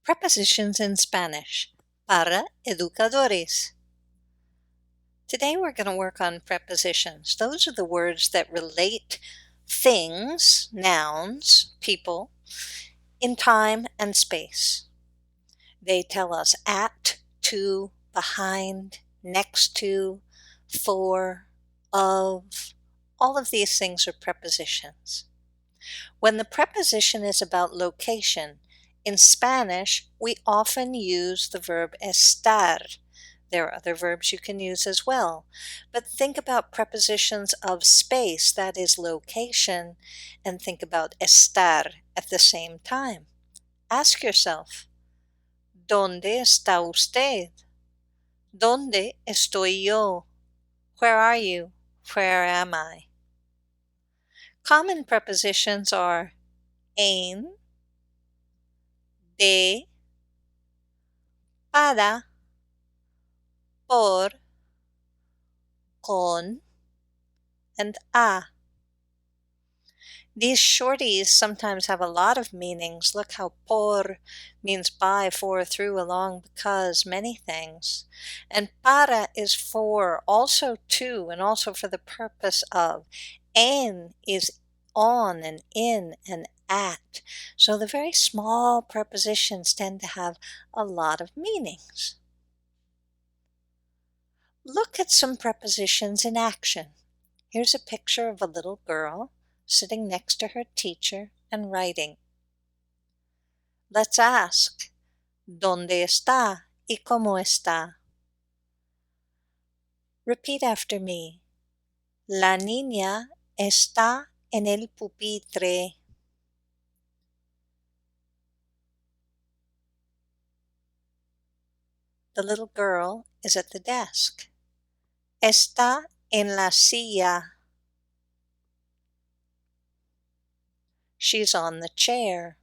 Prepositions in Spanish para educadores. Today we're going to work on prepositions. Those are the words that relate things, nouns, people, in time and space. They tell us at, to, behind, next to, for, of. All of these things are prepositions. When the preposition is about location, in Spanish, we often use the verb estar. There are other verbs you can use as well. But think about prepositions of space, that is location, and think about estar at the same time. Ask yourself, ¿Dónde está usted? ¿Dónde estoy yo? Where are you? Where am I? Common prepositions are en, de, para, por, con, and a. These shorties sometimes have a lot of meanings. Look how por means by, for, through, along, because, many things. And para is for, also to, and also for the purpose of. En is on and in and at. So the very small prepositions tend to have a lot of meanings. Look at some prepositions in action. Here's a picture of a little girl sitting next to her teacher and writing. Let's ask, ¿Dónde está y cómo está? Repeat after me. La niña está en el pupitre. The little girl is at the desk. Está en la silla. She's on the chair.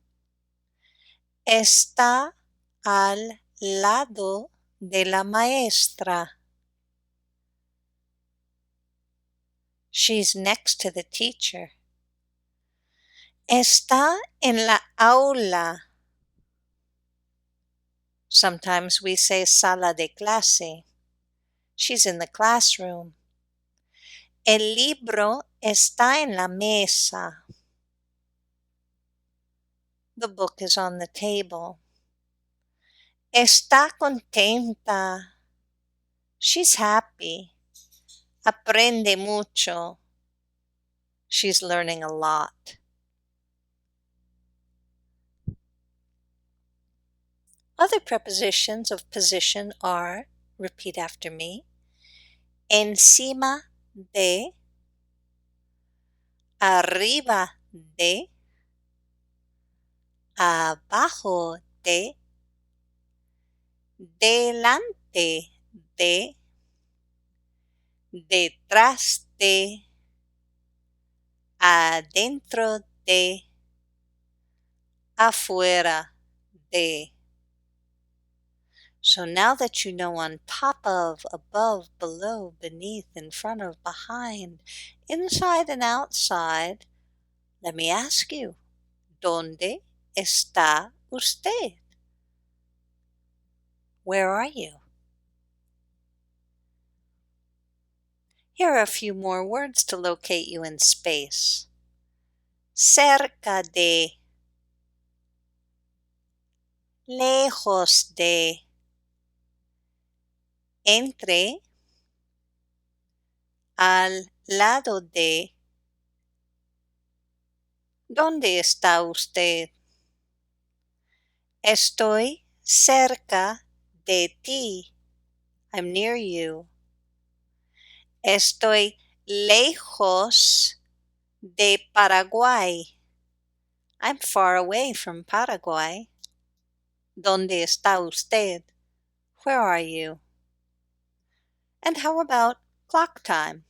Está al lado de la maestra. She's next to the teacher. Está en la aula. Sometimes we say sala de clase. She's in the classroom. El libro está en la mesa. The book is on the table. Está contenta. She's happy. Aprende mucho. She's learning a lot. Other prepositions of position are, repeat after me, encima de, arriba de, abajo de, delante de, detrás de, adentro de, afuera de. So now that you know on top of, above, below, beneath, in front of, behind, inside and outside, let me ask you, ¿Dónde está usted? Where are you? Here are a few more words to locate you in space. Cerca de, lejos de, entre, al lado de. ¿Dónde está usted? Estoy cerca de ti. I'm near you. Estoy lejos de Paraguay. I'm far away from Paraguay. ¿Dónde está usted? Where are you? And how about clock time?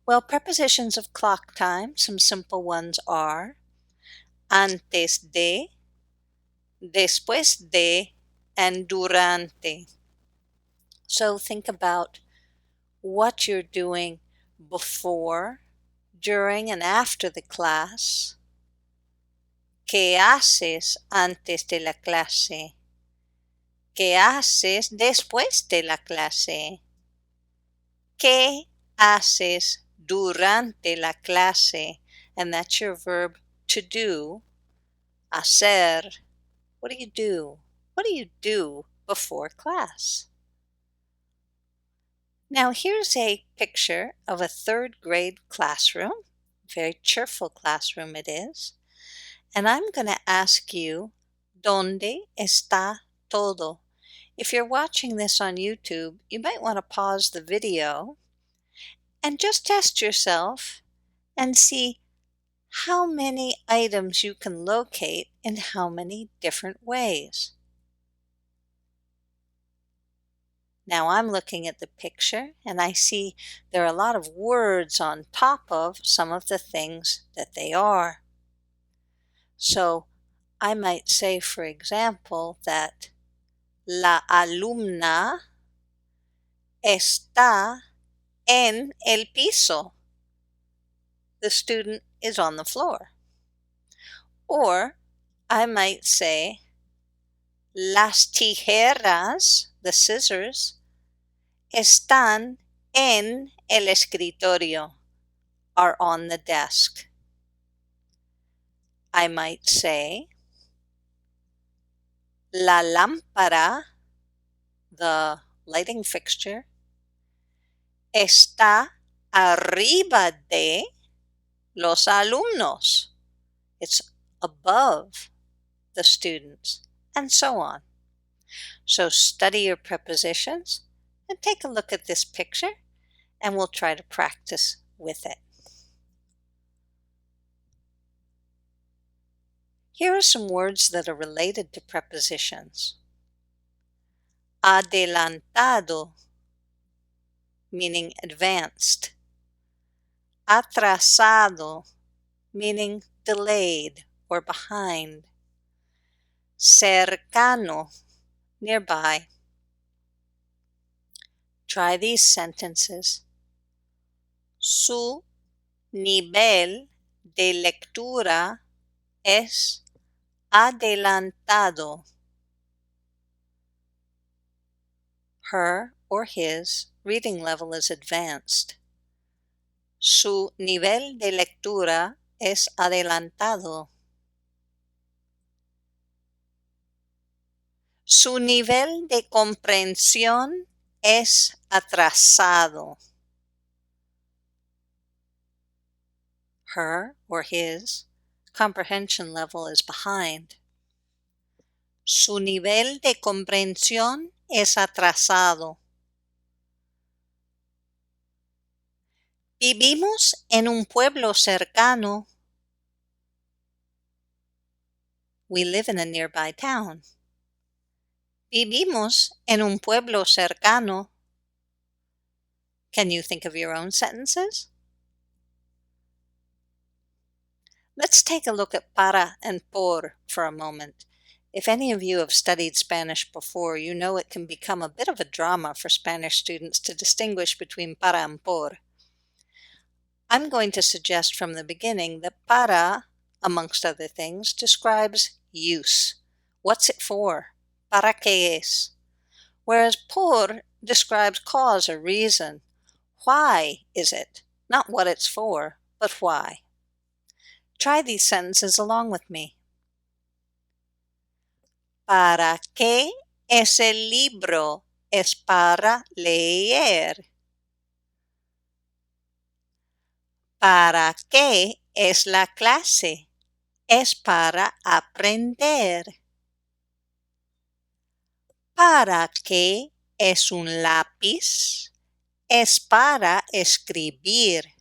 Well, prepositions of clock time, some simple ones are antes de, después de, and durante. So think about what you're doing before, during, and after the class. ¿Qué haces antes de la clase? ¿Qué haces después de la clase? ¿Qué haces durante la clase? And that's your verb to do. Hacer. What do you do? What do you do before class? Now here's a picture of a third grade classroom. Very cheerful classroom it is. And I'm going to ask you, ¿Dónde está todo? If you're watching this on YouTube, you might want to pause the video and just test yourself and see how many items you can locate in how many different ways. Now I'm looking at the picture and I see there are a lot of words on top of some of the things that they are. So I might say, for example, that la alumna está en el piso. The student is on the floor. Or I might say, las tijeras, the scissors, están en el escritorio, are on the desk. I might say, la lámpara, the lighting fixture, está arriba de los alumnos. It's above the students, and so on. So study your prepositions and take a look at this picture, and we'll try to practice with it. Here are some words that are related to prepositions. Adelantado, meaning advanced. Atrasado, meaning delayed or behind. Cercano, nearby. Try these sentences. Su nivel de lectura es adelantado. Her or his reading level is advanced. Su nivel de lectura es adelantado. Su nivel de comprensión es atrasado. Her or his comprehension level is behind. Su nivel de comprensión es atrasado. Vivimos en un pueblo cercano. We live in a nearby town. Vivimos en un pueblo cercano. Can you think of your own sentences? Let's take a look at para and por for a moment. If any of you have studied Spanish before, you know it can become a bit of a drama for Spanish students to distinguish between para and por. I'm going to suggest from the beginning that para, amongst other things, describes use. What's it for? ¿Para qué es? Whereas por describes cause or reason. Why is it? Not what it's for, but why. Try these sentences along with me. ¿Para qué es el libro? Es para leer. ¿Para qué es la clase? Es para aprender. ¿Para qué es un lápiz? Es para escribir.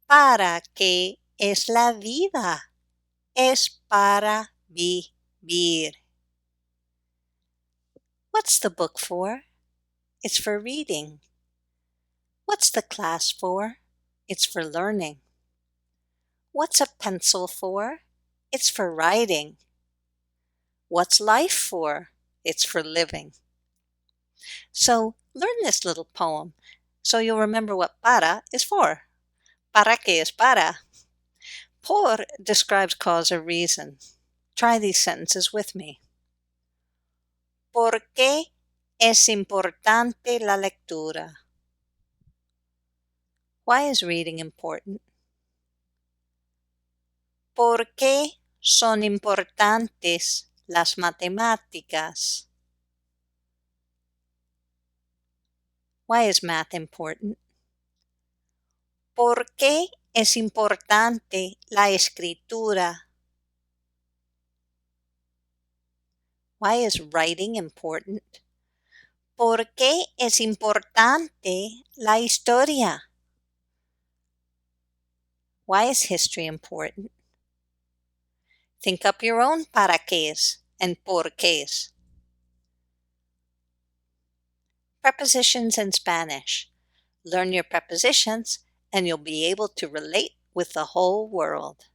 ¿Para qué es la vida? Es para vivir. What's the book for? It's for reading. What's the class for? It's for learning. What's a pencil for? It's for writing. What's life for? It's for living. So learn this little poem so you'll remember what para is for. ¿Para qué es para? Por describes cause or reason. Try these sentences with me. ¿Por qué es importante la lectura? Why is reading important? ¿Por qué son importantes las matemáticas? Why is math important? ¿Por qué es importante la escritura? Why is writing important? ¿Por qué es importante la historia? Why is history important? Think up your own para qués and por qués. Prepositions in Spanish. Learn your prepositions and you'll be able to relate with the whole world.